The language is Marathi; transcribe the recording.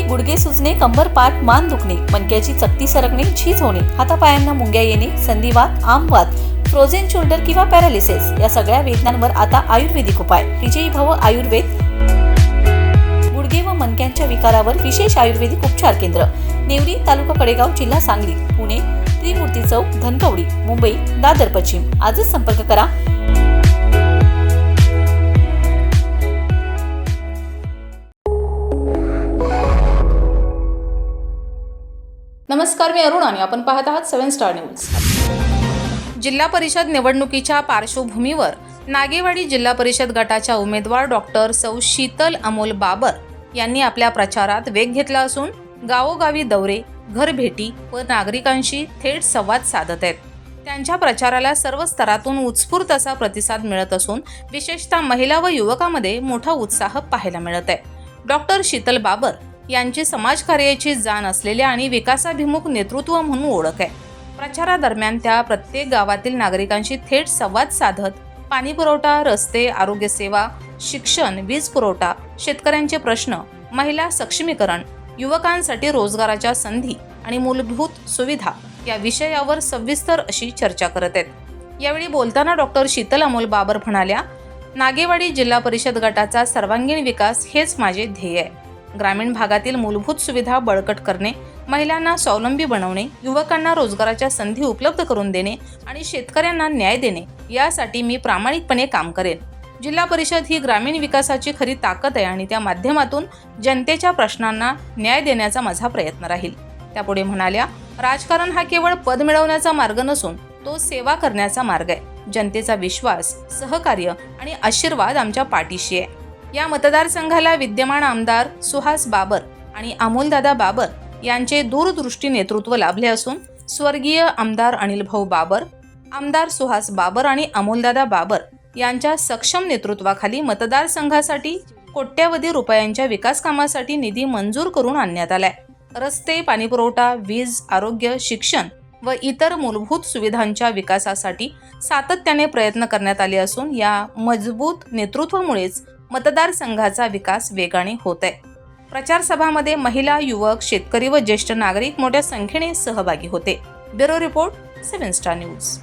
गुडघे सुजणे, कंबर पाठ मान दुखणे, मणक्याची चकती सरकणे, झीज होणे, हातापायांना मुंग्या येणे, संधिवात, आमवात, फ्रोझन शोल्डर किंवा पॅरालिसिस या सगळ्या वेदनांवर आता आयुर्वेदिक उपाय. विजयी भव आयुर्वेद. गुडघे व मणक्यांच्या विकारावर विशेष आयुर्वेदिक उपचार केंद्र. नेवरी, तालुका कडेगाव, जिल्हा सांगली. पुणे त्रिमूर्ती चौक, धनकवडी. मुंबई दादर पश्चिम. आजच संपर्क करा. नमस्कार, मी अरुण आणि आपण पाहत आहात 7 स्टार न्यूज. जिल्हा परिषद निवडणुकीच्या पार्श्वभूमीवर नागेवाडी जिल्हा परिषद गटाच्या उमेदवार डॉक्टर सौ शीतल अमोल बाबर यांनी आपल्या प्रचारात वेग घेतला असून गावोगावी दौरे, घरभेटी व नागरिकांशी थेट संवाद साधत आहेत. त्यांच्या प्रचाराला सर्व स्तरातून उत्स्फूर्त असा प्रतिसाद मिळत असून विशेषतः महिला व युवकांमध्ये मोठा उत्साह पाहायला मिळत आहे. डॉक्टर शीतल बाबर यांची समाजकार्याची जाण असलेल्या आणि विकासाभिमुख नेतृत्व म्हणून ओळख आहे. प्रचारादरम्यान त्या प्रत्येक गावातील नागरिकांशी थेट संवाद साधत पाणी पुरवठा, रस्ते, आरोग्य सेवा, शिक्षण, वीज पुरवठा, शेतकऱ्यांचे प्रश्न, महिला सक्षमीकरण, युवकांसाठी रोजगाराच्या संधी आणि मूलभूत सुविधा या विषयावर सविस्तर अशी चर्चा करत आहेत. यावेळी बोलताना डॉक्टर शीतल अमोल बाबर म्हणाल्या, नागेवाडी जिल्हा परिषद गटाचा सर्वांगीण विकास हेच माझे ध्येय आहे. ग्रामीण भागातील मूलभूत सुविधा बळकट करणे, महिलांना स्वावलंबी बनवणे, युवकांना रोजगाराच्या संधी उपलब्ध करून देणे आणि शेतकऱ्यांना न्याय देणे यासाठी मी प्रामाणिकपणे काम करेन. जिल्हा परिषद ही ग्रामीण विकासाची खरी ताकद आहे आणि त्या माध्यमातून जनतेच्या प्रश्नांना न्याय देण्याचा माझा प्रयत्न राहील. त्यापुढे म्हणाल्या, राजकारण हा केवळ पद मिळवण्याचा मार्ग नसून तो सेवा करण्याचा मार्ग आहे. जनतेचा विश्वास, सहकार्य आणि आशीर्वाद आमच्या पाठीशी आहे. या मतदारसंघाला विद्यमान आमदार सुहास बाबर आणि अमोलदादा बाबर यांचे दूरदृष्टी नेतृत्व लाभले असून स्वर्गीय आमदार अनिल भाऊ बाबर, आमदार सुहास बाबर आणि अमोलदादा बाबर यांच्या सक्षम नेतृत्वाखाली मतदारसंघासाठी कोट्यवधी रुपयांच्या विकास कामासाठी निधी मंजूर करून आणण्यात आलाय. रस्ते, पाणीपुरवठा, वीज, आरोग्य, शिक्षण व इतर मूलभूत सुविधांच्या विकासासाठी सातत्याने प्रयत्न करण्यात आले असून या मजबूत नेतृत्वामुळेच मतदारसंघाचा विकास वेगाने होत आहे. प्रचार सभामध्ये महिला, युवक, शेतकरी व ज्येष्ठ नागरिक मोठ्या संख्येने सहभागी होते. Bureau report, 7 star news.